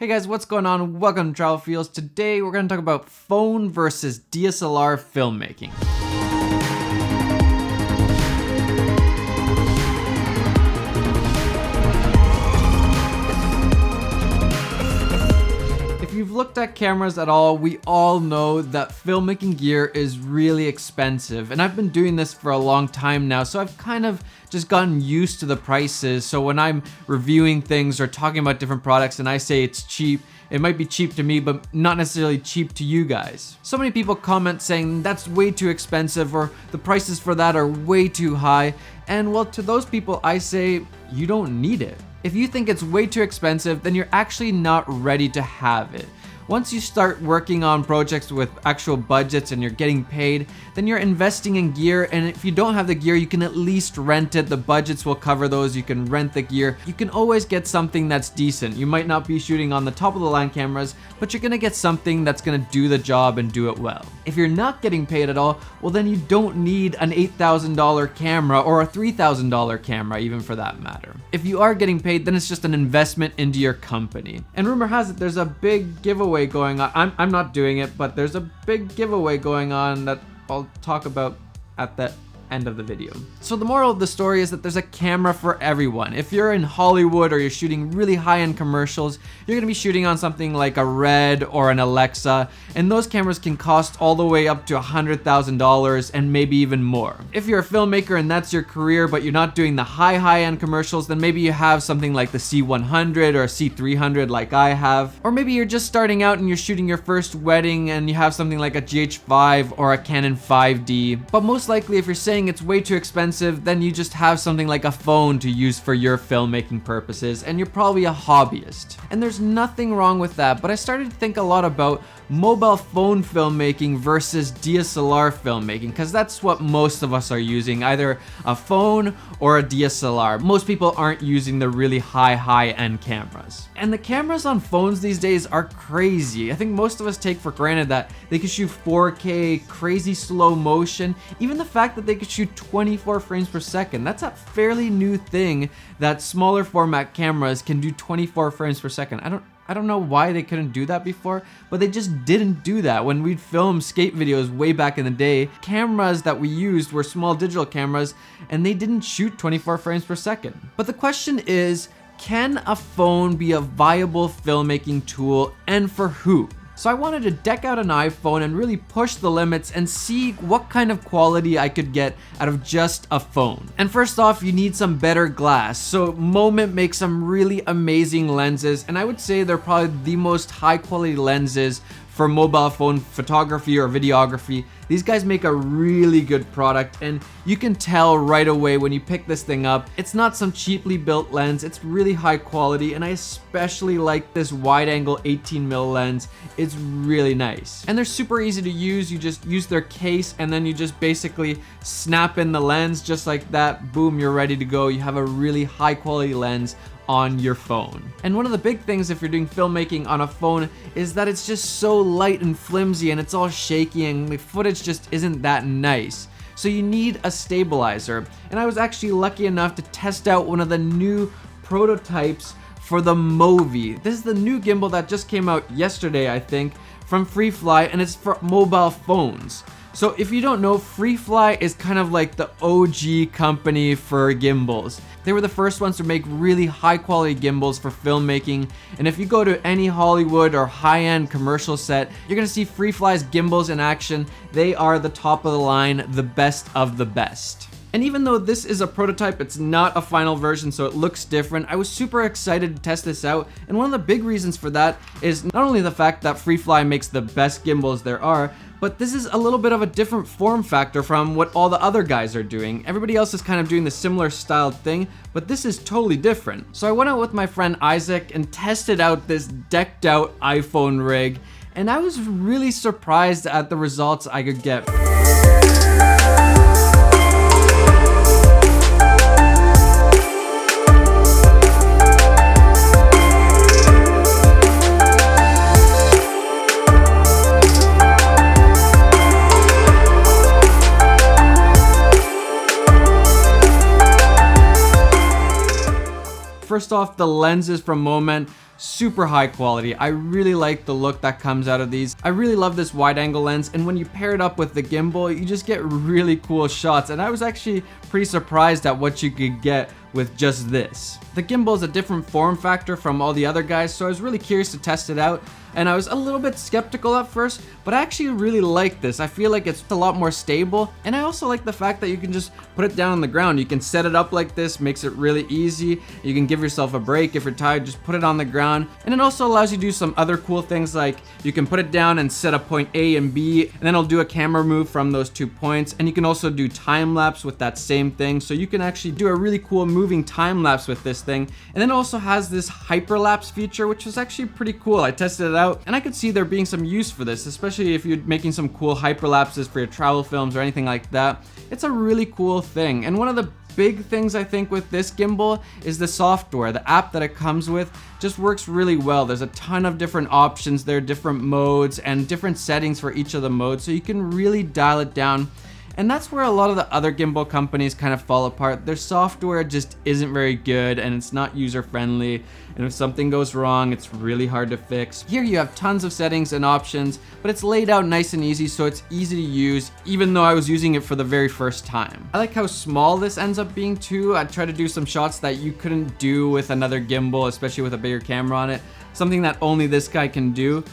Hey guys, what's going on? Welcome to Travel Fields. Today we're going to talk about phone versus DSLR filmmaking. If you've looked at cameras at all, we all know that filmmaking gear is really expensive, and I've been doing this for a long time now, so I've kind of just gotten used to the prices. So when I'm reviewing things or talking about different products and I say it's cheap, it might be cheap to me, but not necessarily cheap to you guys. So many people comment saying that's way too expensive or the prices for that are way too high. And well, to those people, I say you don't need it. If you think it's way too expensive, then you're actually not ready to have it. Once you start working on projects with actual budgets and you're getting paid, then you're investing in gear, and if you don't have the gear, you can at least rent it. The budgets will cover those. You can rent the gear. You can always get something that's decent. You might not be shooting on the top of the line cameras, but you're gonna get something that's gonna do the job and do it well. If you're not getting paid at all, well then you don't need an $8,000 camera or a $3,000 camera, even for that matter. If you are getting paid, then it's just an investment into your company. And rumor has it there's a big giveaway going on. I'm not doing it, but there's a big giveaway going on that I'll talk about at the end of the video. So the moral of the story is that there's a camera for everyone. If you're in Hollywood or you're shooting really high-end commercials, you're gonna be shooting on something like a Red or an Alexa, and those cameras can cost all the way up to $100,000 and maybe even more. If you're a filmmaker and that's your career, but you're not doing the high-end commercials, then maybe you have something like the C100 or a C300 like I have. Or maybe you're just starting out and you're shooting your first wedding and you have something like a GH5 or a Canon 5D. But most likely, if you're saying it's way too expensive, then you just have something like a phone to use for your filmmaking purposes, and you're probably a hobbyist. And there's nothing wrong with that, but I started to think a lot about mobile phone filmmaking versus DSLR filmmaking, because that's what most of us are using, either a phone or a DSLR. Most people aren't using the really high-end cameras. And the cameras on phones these days are crazy. I think most of us take for granted that they can shoot 4K, crazy slow motion, even the fact that they could shoot 24 frames per second. That's a fairly new thing that smaller format cameras can do 24 frames per second. I don't know why they couldn't do that before, but they just didn't do that. When we'd film skate videos way back in the day, cameras that we used were small digital cameras and they didn't shoot 24 frames per second. But the question is, can a phone be a viable filmmaking tool, and for who? So I wanted to deck out an iPhone and really push the limits and see what kind of quality I could get out of just a phone. And first off, you need some better glass. So Moment makes some really amazing lenses, and I would say they're probably the most high quality lenses for mobile phone photography or videography. These guys make a really good product, and you can tell right away when you pick this thing up, it's not some cheaply built lens, it's really high quality, and I especially like this wide angle 18mm lens. It's really nice. And they're super easy to use. You just use their case and then you just basically snap in the lens just like that. Boom, you're ready to go. You have a really high quality lens on your phone. And one of the big things if you're doing filmmaking on a phone is that it's just so light and flimsy and it's all shaky and the footage just isn't that nice. So you need a stabilizer. And I was actually lucky enough to test out one of the new prototypes for the Movi. This is the new gimbal that just came out yesterday, I think, from Freefly, and it's for mobile phones. So if you don't know, Freefly is kind of like the OG company for gimbals. They were the first ones to make really high quality gimbals for filmmaking, and if you go to any Hollywood or high-end commercial set, you're gonna see Freefly's gimbals in action. They are the top of the line, the best of the best. And even though this is a prototype, it's not a final version, so it looks different. I was super excited to test this out, and one of the big reasons for that is not only the fact that Freefly makes the best gimbals there are, but this is a little bit of a different form factor from what all the other guys are doing. Everybody else is kind of doing the similar styled thing, but this is totally different. So I went out with my friend Isaac and tested out this decked out iPhone rig, and I was really surprised at the results I could get. First off, the lenses from Moment, super high quality. I really like the look that comes out of these. I really love this wide angle lens, and when you pair it up with the gimbal, you just get really cool shots, and I was actually pretty surprised at what you could get with just this. The gimbal is a different form factor from all the other guys, so I was really curious to test it out, and I was a little bit skeptical at first, but I actually really like this. I feel like it's a lot more stable, and I also like the fact that you can just put it down on the ground. You can set it up like this, makes it really easy. You can give yourself a break if you're tired, just put it on the ground, and it also allows you to do some other cool things, like you can put it down and set a point A and B, and then it'll do a camera move from those 2 points, and you can also do time lapse with that same thing, so you can actually do a really cool moving time lapse with this thing. And then it also has this hyperlapse feature, which was actually pretty cool. I tested it out, and I could see there being some use for this, especially if you're making some cool hyperlapses for your travel films or anything like that. It's a really cool thing. And one of the big things I think with this gimbal is the software. The app that it comes with just works really well. There's a ton of different options there, different modes and different settings for each of the modes, so you can really dial it down. And that's where a lot of the other gimbal companies kind of fall apart. Their software just isn't very good, and it's not user friendly, and if something goes wrong, it's really hard to fix. Here you have tons of settings and options, but it's laid out nice and easy, so it's easy to use, even though I was using it for the very first time. I like how small this ends up being too. I try to do some shots that you couldn't do with another gimbal, especially with a bigger camera on it, something that only this guy can do.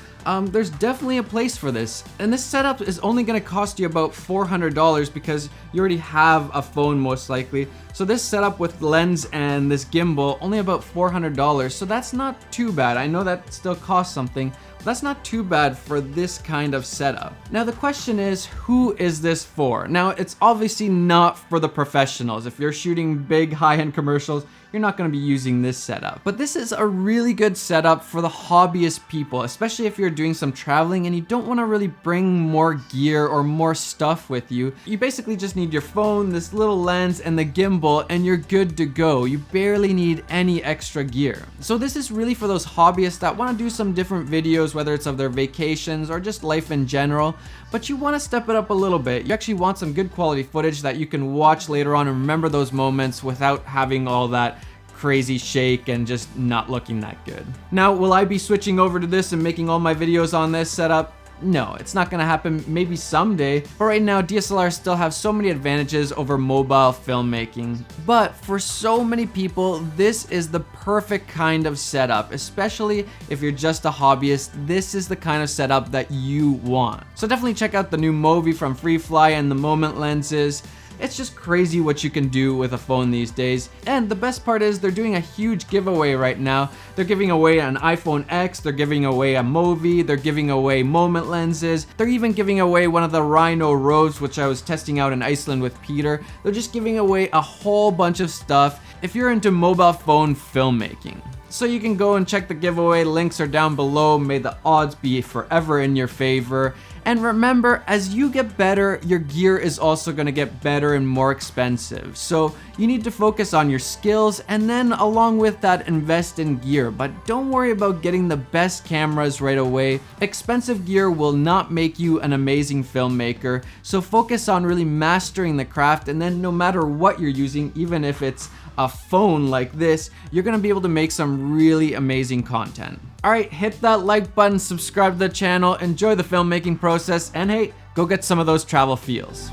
There's definitely a place for this, and this setup is only going to cost you about $400 because you already have a phone most likely. So this setup with lens and this gimbal, only about $400, so that's not too bad. I know that still costs something, but that's not too bad for this kind of setup. Now the question is, who is this for? Now it's obviously not for the professionals. If you're shooting big high-end commercials, you're not going to be using this setup. But this is a really good setup for the hobbyist people, especially if you're doing some traveling and you don't want to really bring more gear or more stuff with you. You basically just need your phone, this little lens, and the gimbal, and you're good to go. You barely need any extra gear. So this is really for those hobbyists that want to do some different videos, whether it's of their vacations or just life in general, but you want to step it up a little bit. You actually want some good quality footage that you can watch later on and remember those moments without having all that crazy shake and just not looking that good. Now, will I be switching over to this and making all my videos on this setup? No, it's not gonna happen, maybe someday, but right now DSLRs still have so many advantages over mobile filmmaking. But for so many people, this is the perfect kind of setup, especially if you're just a hobbyist. This is the kind of setup that you want. So definitely check out the new Movi from FreeFly and the Moment lenses. It's just crazy what you can do with a phone these days. And the best part is they're doing a huge giveaway right now. They're giving away an iPhone X, they're giving away a Movi, they're giving away Moment lenses, they're even giving away one of the Rhino Rodes, which I was testing out in Iceland with Peter. They're just giving away a whole bunch of stuff if you're into mobile phone filmmaking. So you can go and check the giveaway, links are down below. May the odds be forever in your favor. And remember, as you get better, your gear is also going to get better and more expensive. So you need to focus on your skills, and then along with that, invest in gear. But don't worry about getting the best cameras right away. Expensive gear will not make you an amazing filmmaker. So focus on really mastering the craft, and then no matter what you're using, even if it's a phone like this, you're gonna be able to make some really amazing content. Alright, hit that like button, subscribe to the channel, enjoy the filmmaking process, and hey, go get some of those travel feels.